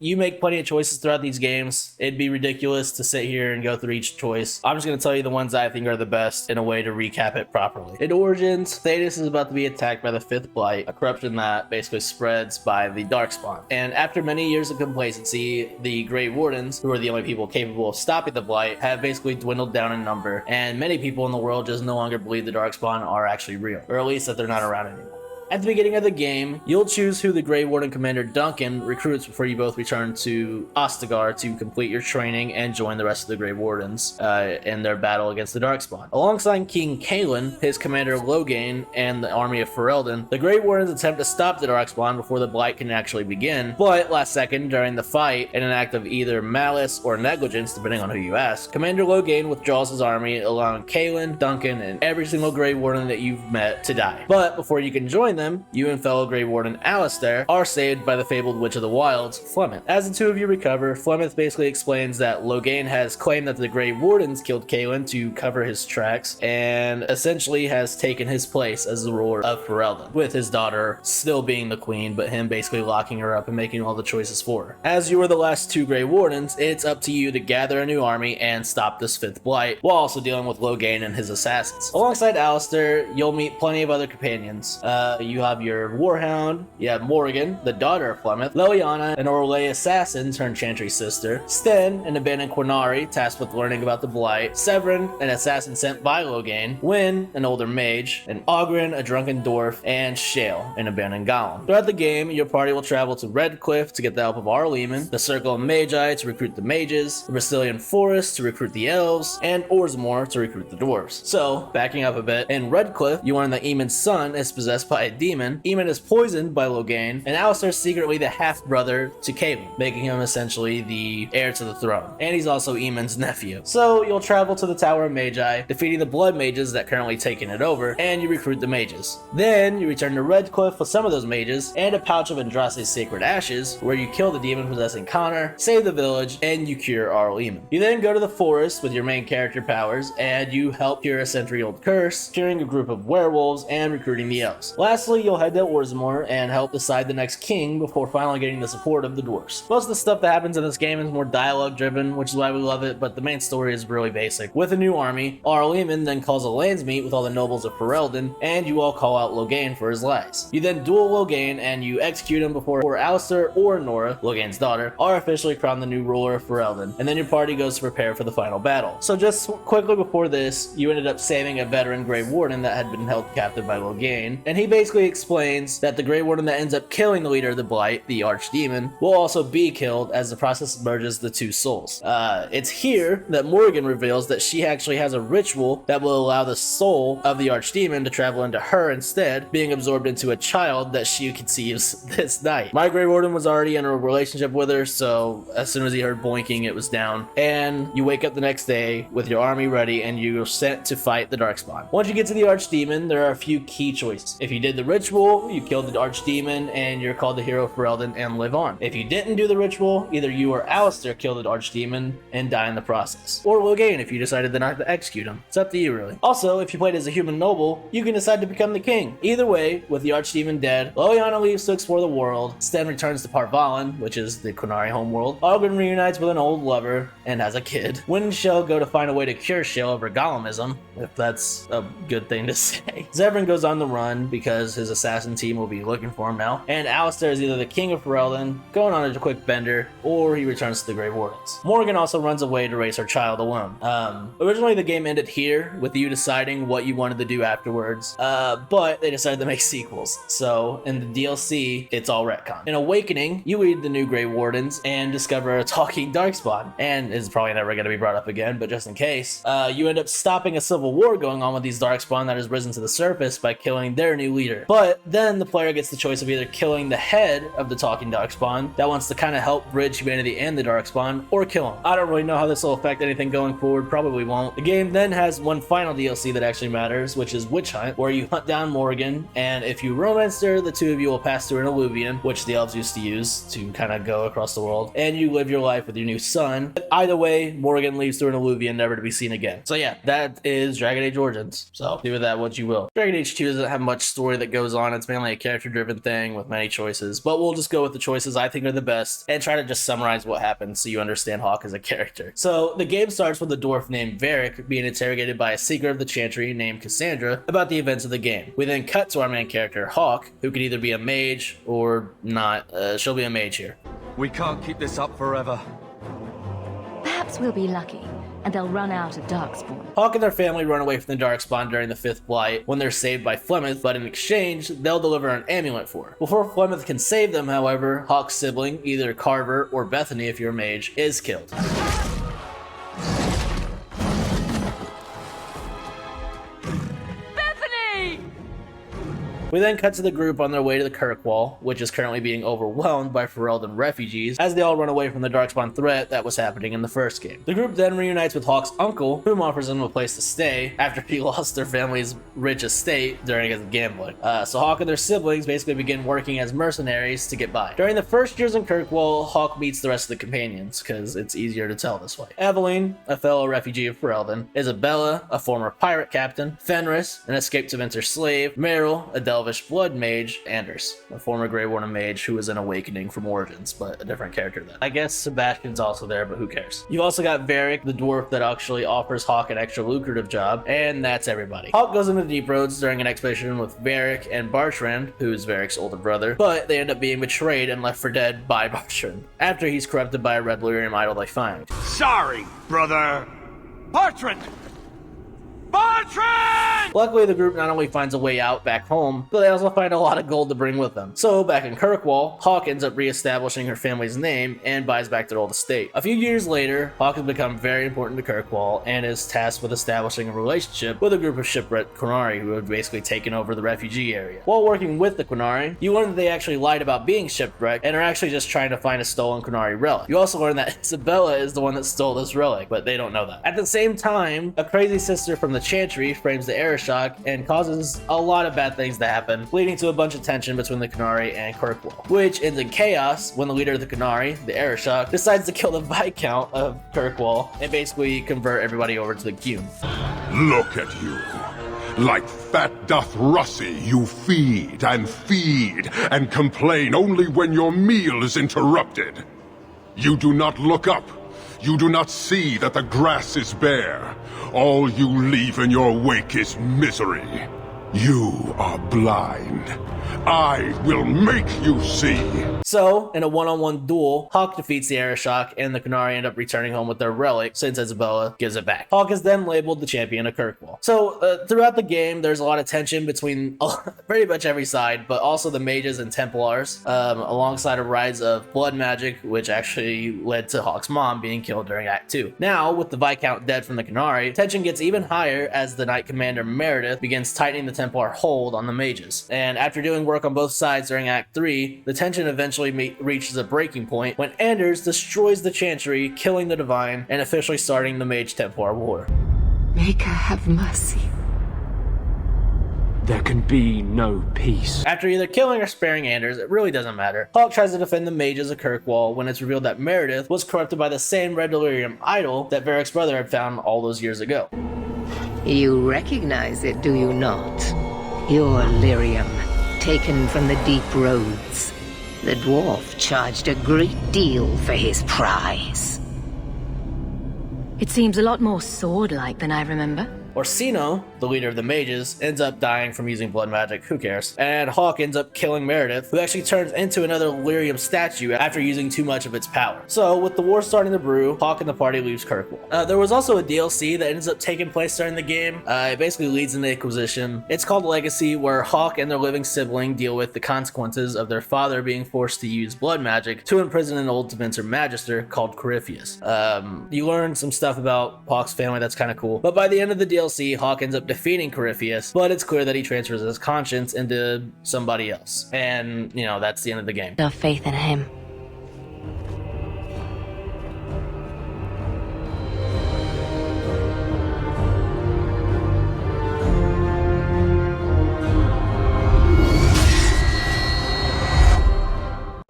You make plenty of choices throughout these games. It'd be ridiculous to sit here and go through each choice. I'm just going to tell you the ones that I think are the best in a way to recap it properly. In Origins, Thetis is about to be attacked by the 5th Blight, a corruption that basically spreads by the Darkspawn. And after many years of complacency, the Grey Wardens, who are the only people capable of stopping the Blight, have basically dwindled down in number, and many people in the world just no longer believe the Darkspawn are actually real, or at least that they're not around anymore. At the beginning of the game, you'll choose who the Grey Warden Commander Duncan recruits before you both return to Ostagar to complete your training and join the rest of the Grey Wardens in their battle against the Darkspawn. Alongside King Kalen, his commander Loghain, and the army of Ferelden, the Grey Wardens attempt to stop the Darkspawn before the Blight can actually begin, but last second during the fight, in an act of either malice or negligence, depending on who you ask, Commander Loghain withdraws his army, allowing Kalen, Duncan, and every single Grey Warden that you've met to die. But before you can join them, you and fellow Grey Warden Alistair are saved by the fabled Witch of the Wilds, Flemeth. As the two of you recover, Flemeth basically explains that Loghain has claimed that the Grey Wardens killed Kalen to cover his tracks, and essentially has taken his place as the ruler of Ferelden, with his daughter still being the queen, but him basically locking her up and making all the choices for her. As you are the last two Grey Wardens, it's up to you to gather a new army and stop this 5th Blight, while also dealing with Loghain and his assassins. Alongside Alistair, you'll meet plenty of other companions. You have your Warhound, you have Morrigan, the daughter of Flemeth, Leliana, an Orlais assassin turned Chantry's sister, Sten, an abandoned Qunari tasked with learning about the Blight, Severin, an assassin sent by Loghain, Wynn, an older mage, and Oghren, a drunken dwarf, and Shale, an abandoned golem. Throughout the game, your party will travel to Redcliffe to get the help of Arleman, the Circle of Magi to recruit the mages, the Bristolian Forest to recruit the elves, and Orzammor to recruit the dwarves. So, backing up a bit, in Redcliffe, you learn that Eamon's son is possessed by a demon, Eamon is poisoned by Loghain, and Alistair is secretly the half-brother to Kalen, making him essentially the heir to the throne. And he's also Eamon's nephew. So you'll travel to the Tower of Magi, defeating the blood mages that currently taken it over, and you recruit the mages. Then you return to Redcliffe with some of those mages, and a pouch of Andraste's sacred ashes, where you kill the demon possessing Connor, save the village, and you cure Arl Eamon. You then go to the forest with your main character powers, and you help cure a century-old curse, curing a group of werewolves, and recruiting the elves. Lastly, you'll head to Orzammor and help decide the next king before finally getting the support of the dwarves. Most of the stuff that happens in this game is more dialogue driven, which is why we love it, but the main story is really basic. With a new army, Arl Eamon then calls a lands meet with all the nobles of Ferelden, and you all call out Loghain for his lies. You then duel Loghain and you execute him before Alistair or Nora, Loghain's daughter, are officially crowned the new ruler of Ferelden, and then your party goes to prepare for the final battle. So just quickly before this, you ended up saving a veteran Grey Warden that had been held captive by Loghain, and he basically explains that the Grey Warden that ends up killing the leader of the Blight, the archdemon, will also be killed as the process merges the two souls. It's here that Morrigan reveals that she actually has a ritual that will allow the soul of the archdemon to travel into her instead, being absorbed into a child that she conceives this night. My Grey Warden was already in a relationship with her, so as soon as he heard boinking, it was down. And you wake up the next day with your army ready and you're sent to fight the Darkspawn. Once you get to the archdemon, there are a few key choices. If you did the ritual, you killed the archdemon and you're called the hero of Ferelden and live on. If you didn't do the ritual, either you or Alistair kill the archdemon and die in the process. Or Loghain if you decided not to execute him. It's up to you really. Also, if you played as a human noble, you can decide to become the king. Either way, with the archdemon dead, Leliana leaves to explore the world, Sten returns to Parvalan, which is the Qunari homeworld, Oghren reunites with an old lover and has a kid. Wynn and Shale go to find a way to cure Shale of her golemism, if that's a good thing to say. Severin goes on the run because his assassin team will be looking for him now, and Alistair is either the king of Ferelden, going on a quick bender, or he returns to the Grey Wardens. Morrigan also runs away to raise her child alone. Originally the game ended here, with you deciding what you wanted to do afterwards, but they decided to make sequels, so in the DLC, it's all retcon. In Awakening, you lead the new Grey Wardens and discover a talking Darkspawn, and it's probably never going to be brought up again, but just in case, you end up stopping a civil war going on with these Darkspawn that has risen to the surface by killing their new leader. But then the player gets the choice of either killing the head of the talking Darkspawn that wants to kind of help bridge humanity and the Darkspawn, or kill him. I don't really know how this will affect anything going forward, probably won't. The game then has one final DLC that actually matters, which is Witch Hunt, where you hunt down Morrigan, and if you romance her, the two of you will pass through an alluvion, which the elves used to use to kind of go across the world, and you live your life with your new son. But either way, Morrigan leaves through an alluvion, never to be seen again. So yeah, that is Dragon Age Origins. So do with that what you will. Dragon Age 2 doesn't have much story that that goes on. It's mainly a character-driven thing with many choices, but we'll just go with the choices I think are the best and try to just summarize what happens so you understand Hawke as a character. So the game starts with a dwarf named Varric being interrogated by a secret of the Chantry named Cassandra about the events of the game. We then cut to our main character, Hawke, who could either be a mage or not. She'll be a mage here. We can't keep this up forever. Perhaps we'll be lucky, and they'll run out of Darkspawn. Hawke and their family run away from the Darkspawn during the 5th Blight when they're saved by Flemeth, but in exchange, they'll deliver an amulet for her. Before Flemeth can save them, however, Hawke's sibling, either Carver or Bethany if you're a mage, is killed. We then cut to the group on their way to the Kirkwall, which is currently being overwhelmed by Ferelden refugees as they all run away from the Darkspawn threat that was happening in the first game. The group then reunites with Hawke's uncle, whom offers them a place to stay after he lost their family's rich estate during his gambling. So Hawke and their siblings basically begin working as mercenaries to get by. During the first years in Kirkwall, Hawke meets the rest of the companions, because it's easier to tell this way. Eveline, a fellow refugee of Ferelden, Isabella, a former pirate captain, Fenris, an escaped Tevinter slave, Meryl, a Elvish blood mage, Anders, a former Grey Warden mage who was an awakening from Origins, but a different character then. I guess Sebastian's also there, but who cares? You've also got Varric, the dwarf that actually offers Hawke an extra lucrative job, and that's everybody. Hawke goes into the Deep Roads during an expedition with Varric and Bartrand, who's Varric's older brother, but they end up being betrayed and left for dead by Bartrand, after he's corrupted by a red lyrium idol they find. Sorry, brother. Bartrand! Bartrand! Luckily, the group not only finds a way out back home, but they also find a lot of gold to bring with them. So, back in Kirkwall, Hawke ends up re-establishing her family's name and buys back their old estate. A few years later, Hawke has become very important to Kirkwall and is tasked with establishing a relationship with a group of shipwrecked Qunari who have basically taken over the refugee area. While working with the Qunari, you learn that they actually lied about being shipwrecked and are actually just trying to find a stolen Qunari relic. You also learn that Isabella is the one that stole this relic, but they don't know that. At the same time, a crazy sister from the Chantry frames the Arishok and causes a lot of bad things to happen, leading to a bunch of tension between the Qunari and Kirkwall, which ends in chaos when the leader of the Qunari, the Arishok, decides to kill the Viscount of Kirkwall and basically convert everybody over to the Qun. Look at you. Like fat doth Russie, you feed and complain only when your meal is interrupted. You do not look up. You do not see that the grass is bare. All you leave in your wake is misery. You are blind. I will make you see. So, in a one-on-one duel, Hawke defeats the Arishok, and the Qunari end up returning home with their relic since Isabella gives it back. Hawke is then labeled the champion of Kirkwall. So, throughout the game, there's a lot of tension between pretty much every side, but also the mages and Templars, alongside a rise of blood magic, which actually led to Hawke's mom being killed during Act 2. Now, with the Viscount dead from the Qunari, tension gets even higher as the Knight Commander Meredith begins tightening the Templar hold on the mages. And after doing work on both sides during Act 3, the tension eventually reaches a breaking point when Anders destroys the Chantry, killing the Divine, and officially starting the Mage-Templar War. Make her have mercy. There can be no peace. After either killing or sparing Anders, it really doesn't matter. Hawke tries to defend the mages of Kirkwall when it's revealed that Meredith was corrupted by the same red delirium idol that Varric's brother had found all those years ago. You recognize it, do you not? Your lyrium, taken from the Deep Roads. The dwarf charged a great deal for his prize. It seems a lot more sword-like than I remember. Orsino, the leader of the mages, ends up dying from using blood magic, who cares? And Hawke ends up killing Meredith, who actually turns into another lyrium statue after using too much of its power. So, with the war starting to brew, Hawke and the party leaves Kirkwall. There was also a DLC that ends up taking place during the game. It basically leads into Inquisition. It's called Legacy, where Hawke and their living sibling deal with the consequences of their father being forced to use blood magic to imprison an old Tevinter magister called Corypheus. You learn some stuff about Hawke's family that's kind of cool, but by the end of the DLC, Hawke ends up defeating Corypheus, but it's clear that he transfers his conscience into somebody else. And, you know, that's the end of the game. Have faith in him.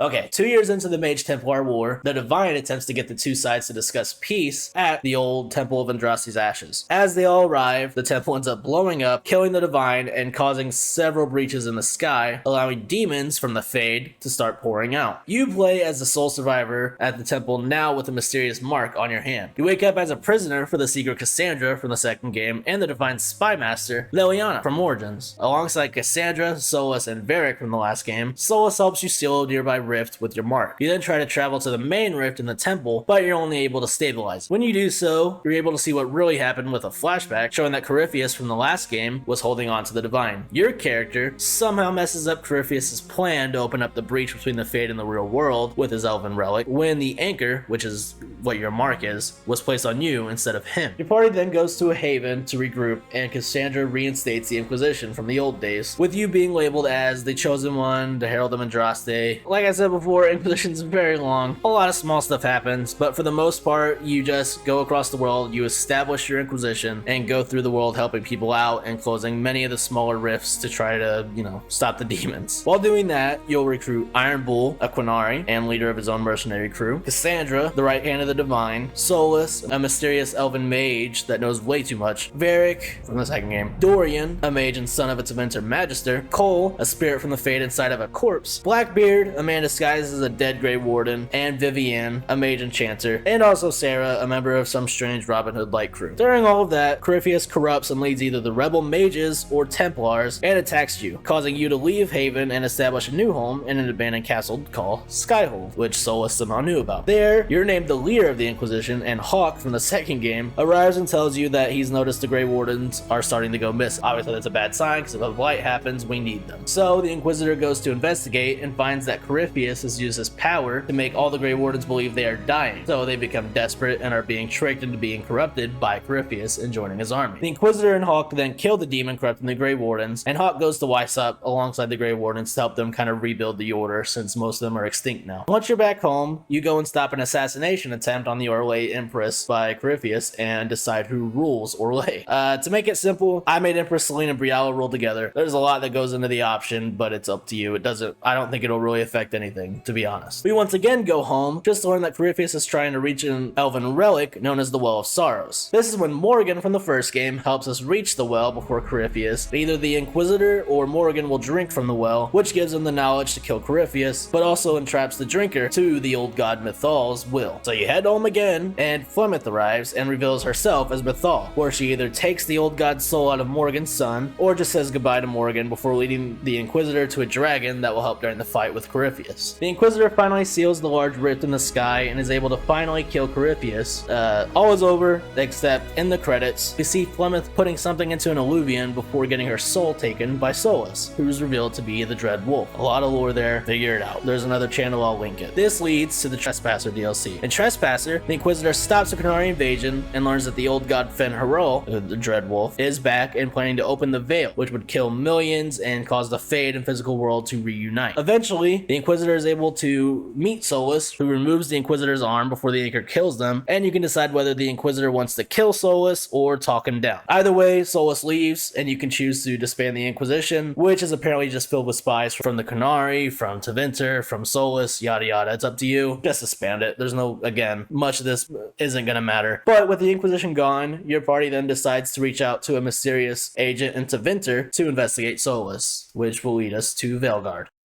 Okay, 2 years into the Mage-Templar War, the Divine attempts to get the two sides to discuss peace at the old Temple of Andraste's Ashes. As they all arrive, the temple ends up blowing up, killing the Divine, and causing several breaches in the sky, allowing demons from the Fade to start pouring out. You play as the sole survivor at the temple, now with a mysterious mark on your hand. You wake up as a prisoner for the secret Cassandra from the second game, and the Divine Spy Master, Leliana from Origins. Alongside Cassandra, Solus, and Varric from the last game, Solus helps you seal a nearby rift with your mark. You then try to travel to the main rift in the temple, but you're only able to stabilize it. When you do so, you're able to see what really happened with a flashback showing that Corypheus from the last game was holding on to the Divine. Your character somehow messes up Corypheus' plan to open up the breach between the Fade and the real world with his elven relic when the anchor, which is what your mark is, was placed on you instead of him. Your party then goes to a haven to regroup, and Cassandra reinstates the Inquisition from the old days, with you being labeled as the Chosen One, the Herald of Andraste. Like I said before, Inquisition's very long. A lot of small stuff happens, but for the most part, you just go across the world, you establish your Inquisition, and go through the world helping people out and closing many of the smaller rifts to try to, stop the demons. While doing that, you'll recruit Iron Bull, a Qunari, and leader of his own mercenary crew, Cassandra, the right hand of the Divine, Solus, a mysterious elven mage that knows way too much, Varric from the second game, Dorian, a mage and son of its Aventer Magister, Cole, a spirit from the Fade inside of a corpse, Blackbeard, a man disguised as a dead Grey Warden, and Vivienne, a mage enchanter, and also Sarah, a member of some strange Robin Hood-like crew. During all of that, Corypheus corrupts and leads either the rebel mages or Templars and attacks you, causing you to leave Haven and establish a new home in an abandoned castle called Skyhold, which Solus somehow knew about. There, you're named the leader of the Inquisition, and Hawke from the second game arrives and tells you that he's noticed the Grey Wardens are starting to go missing. Obviously that's a bad sign, because if a blight happens, we need them. So the Inquisitor goes to investigate and finds that Corypheus has used his power to make all the Grey Wardens believe they are dying. So they become desperate and are being tricked into being corrupted by Corypheus and joining his army. The Inquisitor and Hawke then kill the demon corrupting the Grey Wardens, and Hawke goes to Weissop alongside the Grey Wardens to help them kind of rebuild the Order, since most of them are extinct now. Once you're back home, you go and stop an assassination attempt on the Orlais Empress by Corypheus and decide who rules Orlais. To make it simple, I made Empress Selene and Brialla rule together. There's a lot that goes into the option, but it's up to you. I don't think it'll really affect anything, to be honest. We once again go home, just to learn that Corypheus is trying to reach an elven relic known as the Well of Sorrows. This is when Morrigan from the first game helps us reach the well before Corypheus. Either the Inquisitor or Morrigan will drink from the well, which gives him the knowledge to kill Corypheus, but also entraps the drinker to the old god Mythal's will. So you head home again, and Flemeth arrives and reveals herself as Mythal, where she either takes the old god's soul out of Morrigan's son, or just says goodbye to Morrigan before leading the Inquisitor to a dragon that will help during the fight with Corypheus. The Inquisitor finally seals the large rift in the sky and is able to finally kill Corypheus. All is over, except in the credits, we see Flemeth putting something into an alluvion before getting her soul taken by Solus, who's revealed to be the Dread Wolf. A lot of lore there, figure it out. There's another channel, I'll link it. This leads to the Trespasser DLC. In Trespasser, the Inquisitor stops a Qunari invasion and learns that the old god Fen-Haro, the Dread Wolf, is back and planning to open the Veil, which would kill millions and cause the Fade and physical world to reunite. Eventually, the Inquisitor is able to meet Solus, who removes the Inquisitor's arm before the anchor kills them, and you can decide whether the Inquisitor wants to kill Solus or talk him down. Either way, Solus leaves, and you can choose to disband the Inquisition, which is apparently just filled with spies from the Qunari, from Tevinter, from Solus, yada yada. It's up to you. Just disband it. There's no, again, much of this isn't gonna matter. But with the Inquisition gone, your party then decides to reach out to a mysterious agent in Tevinter to investigate Solus, which will lead us to Veilguard.